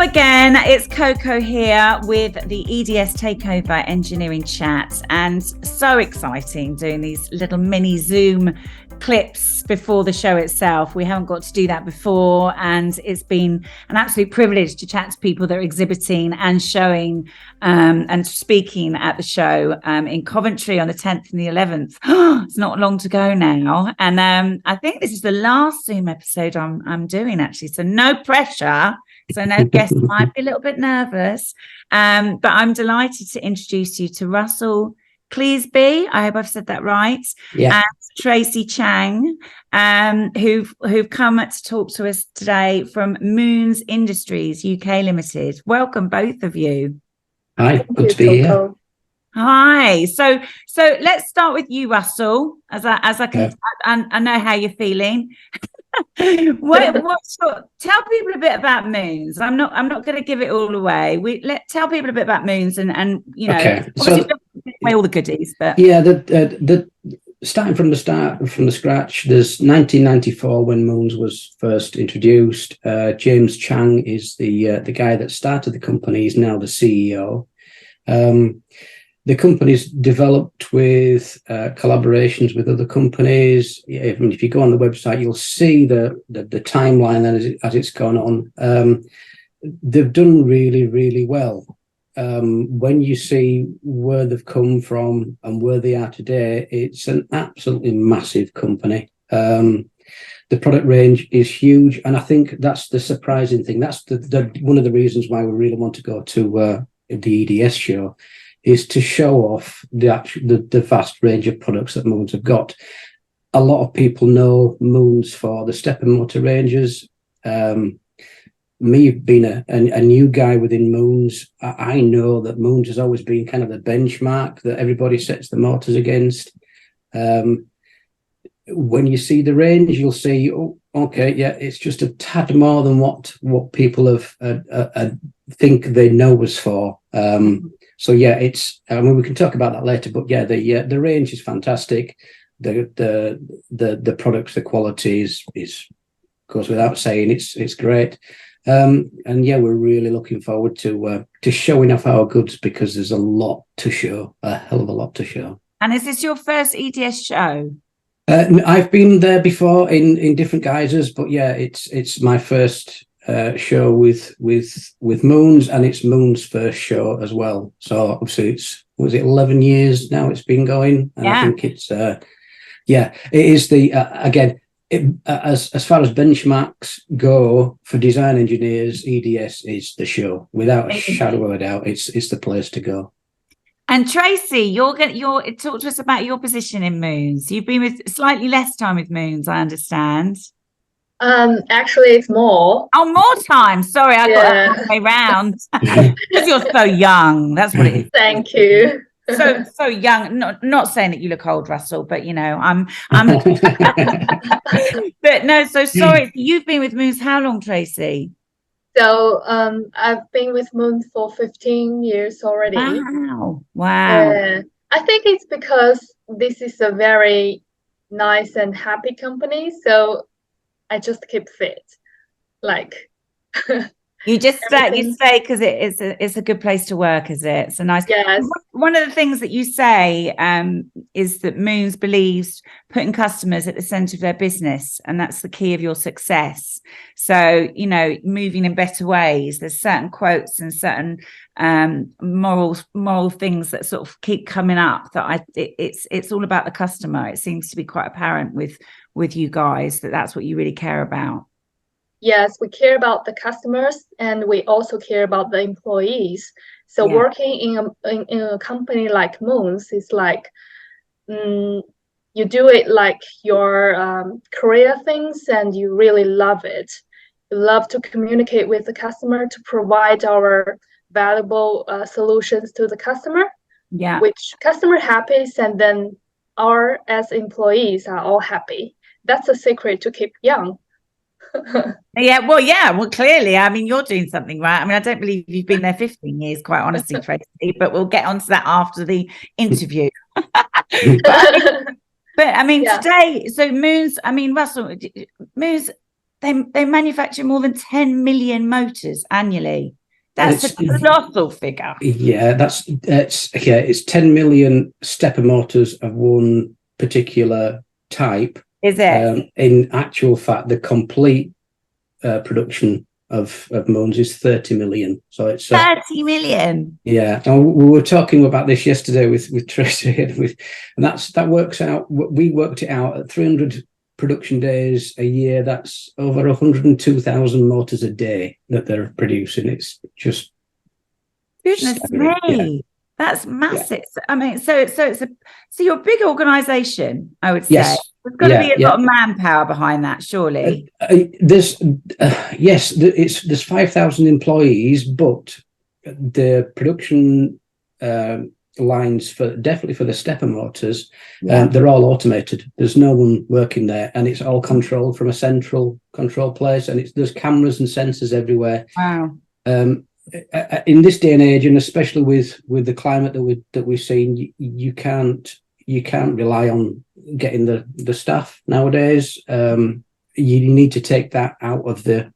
again, it's Coco here with the EDS Takeover Engineering Chat, and so exciting doing these little mini Zoom clips before the show itself. We haven't got to do that before, and it's been an absolute privilege to chat to people that are exhibiting and showing and speaking at the show in Coventry on the 10th and the 11th. It's not long to go now, and I think this is the last Zoom episode I'm doing, actually, so no pressure. So no guests might be a little bit nervous, but I'm delighted to introduce you to Russell Cleasby. I hope I've said that right. Yeah. And Tracy Chang, who've come to talk to us today from MOONS Industries UK Limited. Welcome, both of you. Hi, good to be here. Hi. So let's start with you, Russell. I know how you're feeling. Tell people a bit about MOONS. I'm not going to give it all away. Tell people a bit about MOONS and you know, okay. So all the goodies, but yeah, the starting from the scratch. There's 1994 when MOONS was first introduced. James Chang is the guy that started the company. He's now the CEO. The company's developed with collaborations with other companies. Even if you go on the website, you'll see the timeline as it's gone on. They've done really, really well. When you see where they've come from and where they are today, it's an absolutely massive company. The product range is huge, and I think that's the surprising thing. That's the one of the reasons why we really want to go to the EDS show, is to show off the vast range of products that MOONS have got. A lot of people know MOONS for the stepper motor ranges. Me being a new guy within MOONS, I know that MOONS has always been kind of the benchmark that everybody sets the motors against. When you see the range, you'll see, oh, okay, yeah, it's just a tad more than what people have think they know us for. So yeah, I mean, we can talk about that later, but yeah, the range is fantastic. The products, the quality is goes without saying. It's great. And yeah, we're really looking forward to showing off our goods, because there's a lot to show, a hell of a lot to show. And is this your first EDS show? I've been there before in different guises, but yeah, it's my first show with MOONS, and it's MOONS' first show as well. So obviously was it 11 years now it's been going, and yeah. I think it's it is the again, as far as benchmarks go for design engineers, EDS is the show without a shadow of a doubt. It's the place to go. And Tracy, you're talk to us about your position in MOONS. You've been with slightly less time with MOONS, I understand. Actually, it's more. Oh, more time. Sorry, I got that the way round. Because you're so young. That's what it is. Thank you. So young. Not saying that you look old, Russell, but you know, I'm. But no. So sorry. You've been with MOONS how long, Tracy? So I've been with MOONS for 15 years already. Wow. I think it's because this is a very nice and happy company. So I just keep fit. Like you just stay because it's a good place to work, is it? It's a nice. Yes. One of the things that you say is that MOONS believes putting customers at the center of their business, and that's the key of your success. So, you know, moving in better ways. There's certain quotes and certain moral things that sort of keep coming up. That it's all about the customer. It seems to be quite apparent with you guys that's what you really care about. Yes, we care about the customers, and we also care about the employees. So working in a company like MOONS is like you do it like your career things, and you really love it. You love to communicate with the customer, to provide our valuable solutions to the customer. Yeah, which customer happy, and then our as employees are all happy. That's a secret to keep young. Well, clearly, I mean, you're doing something right. I mean, I don't believe you've been there 15 years, quite honestly, Tracy, but we'll get onto that after the interview. But I mean, today, so MOONS, I mean, Russell, MOONS, they manufacture more than 10 million motors annually. That's a colossal figure. Yeah, it's 10 million stepper motors of one particular type. Is it? In actual fact, the complete production of MOONS is 30 million. So it's 30 million. Yeah, and we were talking about this yesterday with Tracy, and that works out. We worked it out at 300 production days a year. That's over 102,000 motors a day that they're producing. It's just goodness me. Yeah. That's massive. Yeah. I mean, so you're a big organization, I would say. Yes. There's got to be a lot of manpower behind that, surely. There's 5,000 employees, but the production lines definitely for the stepper motors, they're all automated. There's no one working there, and it's all controlled from a central control place, and there's cameras and sensors everywhere. Wow. In this day and age, and especially with the climate that we've seen, you can't rely on getting the staff nowadays. You need to take that out of the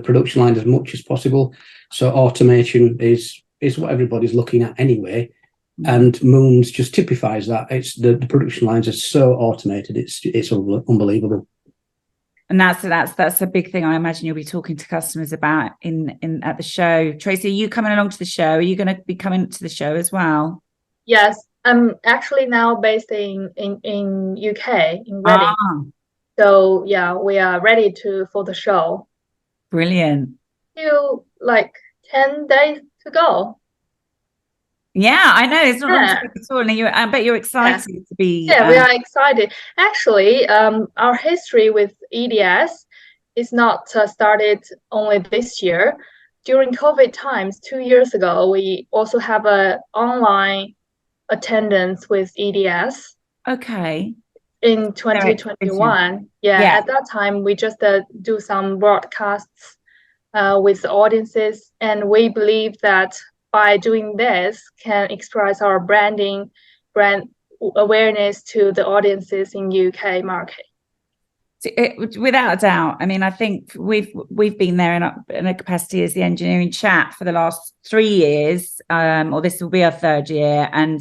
production line as much as possible. So automation is what everybody's looking at anyway, and MOONS just typifies that. It's the production lines are so automated. It's unbelievable. And that's a big thing I imagine you'll be talking to customers about in at the show. Tracy, are you coming along to the show? Are you going to be coming to the show as well? Yes, I'm actually now based in UK, in Reading. So yeah, we are ready for the show. Brilliant. Still like 10 days to go. Yeah, I know it's not long to go at all. And I bet you're excited to be. Yeah, we are excited. Actually, our history with EDS is not started only this year. During COVID times, 2 years ago, we also have a online attendance with EDS. Okay. In 2021, at that time we just do some broadcasts with the audiences, and we believe that by doing this can express our brand awareness to the audiences in UK market. Without a doubt. I mean, I think we've been there in a capacity as the engineering chat for the last 3 years, or this will be our 3rd year, and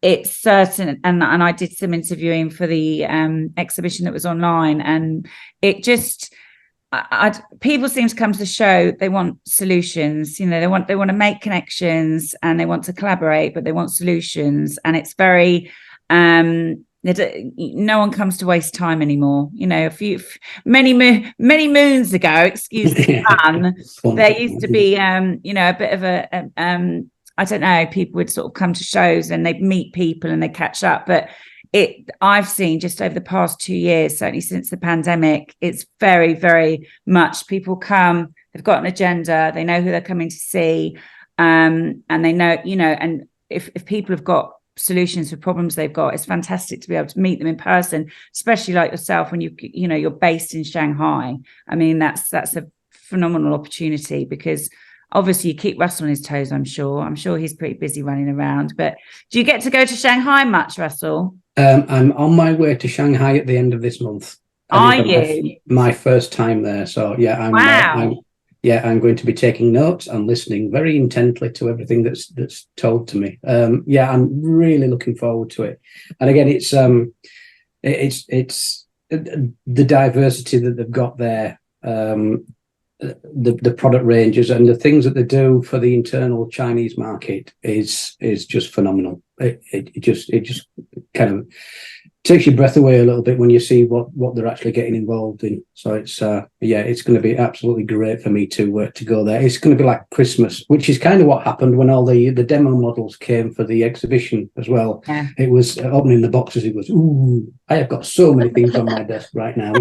it's certain. And I did some interviewing for the exhibition that was online, and it just. People seem to come to the show. They want solutions. They want to make connections, and they want to collaborate, but they want solutions. And it's very no one comes to waste time anymore. Many moons ago, excuse the pun, there used to be a bit of a I don't know, people would sort of come to shows and they'd meet people and they'd catch up, but I've seen just over the past 2 years, certainly since the pandemic, it's very, very much people come, they've got an agenda, they know who they're coming to see, and they know, and if people have got solutions for problems they've got, it's fantastic to be able to meet them in person, especially like yourself when you're based in Shanghai. I mean, that's a phenomenal opportunity, because obviously you keep Russell on his toes. I'm sure he's pretty busy running around, but do you get to go to Shanghai much, Russell? I'm on my way to Shanghai at the end of this month. Are you? My first time there. So yeah, I'm going to be taking notes and listening very intently to everything that's told to me. I'm really looking forward to it. And again, it's the diversity that they've got there, the product ranges and the things that they do for the internal Chinese market is just phenomenal. It just kind of takes your breath away a little bit when you see what they're actually getting involved in. So it's it's going to be absolutely great for me to go there. It's going to be like Christmas, which is kind of what happened when all the demo models came for the exhibition as well. Yeah. It was opening the boxes. It was, ooh, I have got so many things on my desk right now.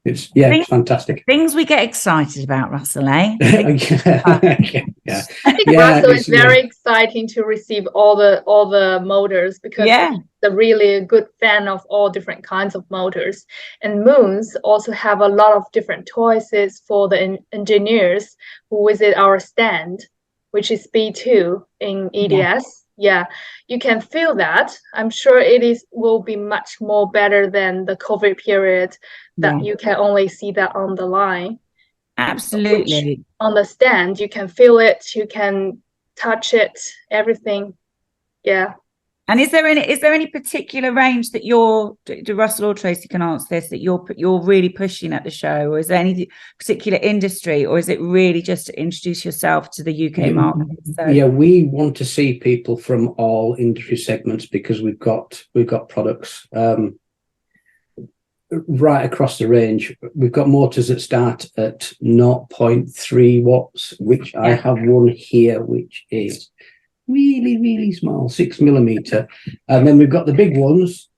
It's fantastic. Things we get excited about, Russell, eh? I think Russell is very exciting to receive all the motors, because he's a really good fan of all different kinds of motors. And MOONS also have a lot of different choices for the engineers who visit our stand, which is B2 in EDS. Yeah, you can feel that. I'm sure will be much more better than the COVID period that you can only see that on the line. Absolutely. On the stand, you can feel it, you can touch it, everything. Yeah. And is there any particular range that do Russell or Tracy can answer this, that you're really pushing at the show, or is there any particular industry, or is it really just to introduce yourself to the UK market? So. Yeah, we want to see people from all industry segments, because we've got products right across the range. We've got motors that start at 0.3 watts, which I have one here, which is really, really small, 6 millimeter. And then we've got the big ones,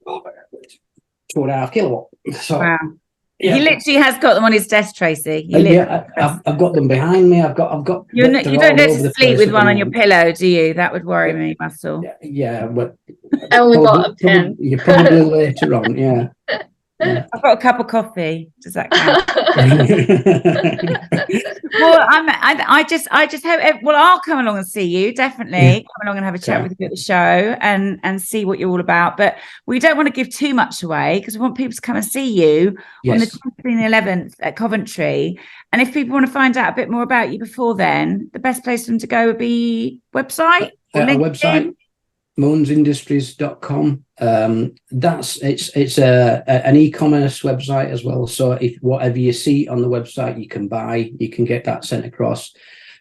2.5 kilowatt. So, wow. Yeah. He literally has got them on his desk, Tracy. I've got them behind me. I've got. You don't know to sleep with one on your pillow, do you? That would worry me, Russell. Yeah, but and we got a pen. You're probably later on, yeah. I've got a cup of coffee. Does that count? Well, I just hope. Well, I'll come along and see you. Definitely come along and have a chat with you at the show and see what you're all about. But we don't want to give too much away, because we want people to come and see you on the 10th and 11th at Coventry. And if people want to find out a bit more about you before then, the best place for them to go would be website. Our website, moonsindustries.com. It's an e-commerce website as well, so if whatever you see on the website you can buy, you can get that sent across.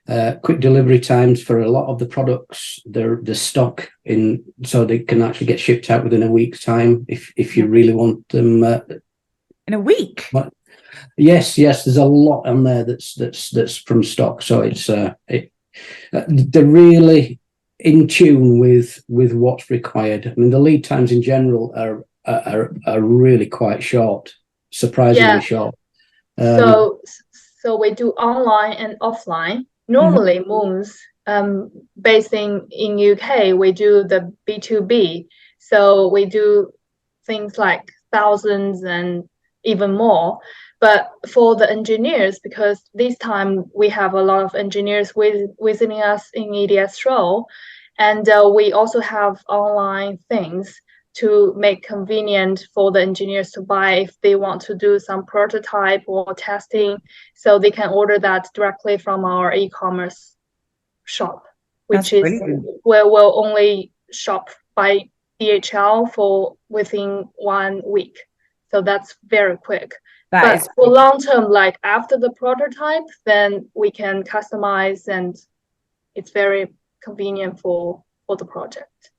Quick delivery times for a lot of the products, the stock in, so they can actually get shipped out within a week's time if you really want them in a week. Yes, there's a lot on there that's from stock, so it's they're really in tune with what's required. I mean, the lead times in general are really quite short, surprisingly short. So we do online and offline. Normally, Moons, based in UK, we do the B2B. So we do things like thousands and even more. But for the engineers, because this time we have a lot of engineers visiting us in EDS role, and we also have online things to make convenient for the engineers to buy if they want to do some prototype or testing, so they can order that directly from our e-commerce shop, which is where we'll only shop by DHL for within 1 week. So that's very quick. But for long term, like after the prototype, then we can customize, and it's very convenient for the project.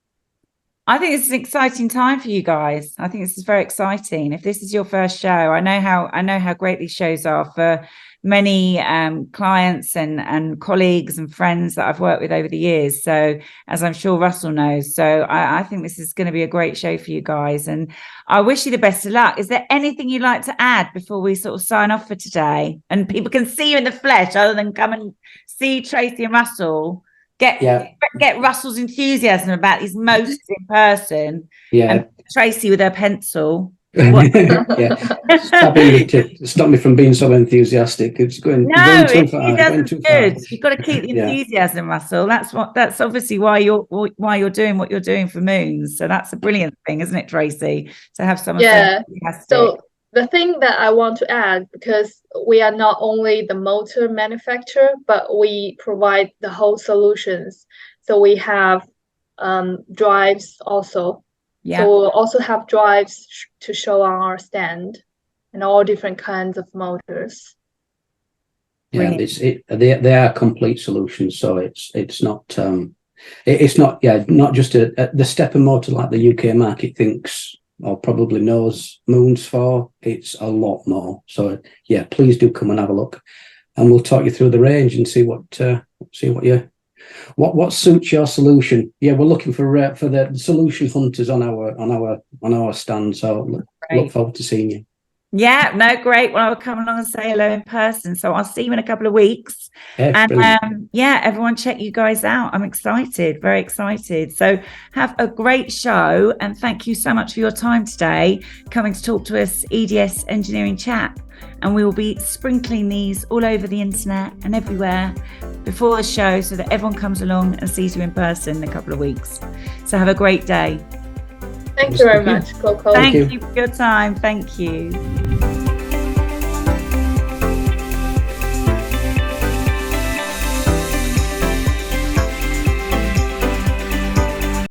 I think it's an exciting time for you guys. I think this is very exciting. If this is your first show, I know how great these shows are for many clients and colleagues and friends that I've worked with over the years. So, as I'm sure Russell knows, so I think this is going to be a great show for you guys, and I wish you the best of luck. Is there anything you'd like to add before we sort of sign off for today, and people can see you in the flesh, other than come and see Tracy and Russell? Get Russell's enthusiasm about his motors in person. And Tracy with her pencil. Stop me from being so enthusiastic. It's going too far. You've got to keep the enthusiasm, Russell. That's obviously why you're doing what you're doing for Moons. So that's a brilliant thing, isn't it, Tracy? To have someone so enthusiastic. So the thing that I want to add, because we are not only the motor manufacturer, but we provide the whole solutions. So we have drives also. Yeah. So we'll also have drives to show on our stand, and all different kinds of motors. Yeah, they are complete solutions. So it's not not just the stepper motor like the UK market thinks or probably knows Moons for. It's a lot more. So please do come and have a look, and we'll talk you through the range and see what suits your solution. We're looking for the solution hunters on our stand. So look forward to seeing you. Great. Well, I'll come along and say hello in person. So I'll see you in a couple of weeks. Everyone check you guys out. I'm excited, very excited. So have a great show, and thank you so much for your time today, coming to talk to us, EDS Engineering Chat. And we will be sprinkling these all over the internet and everywhere before the show, so that everyone comes along and sees you in person in a couple of weeks. So have a great day. Thank you very much, Coco. Thank you for your time. Thank you.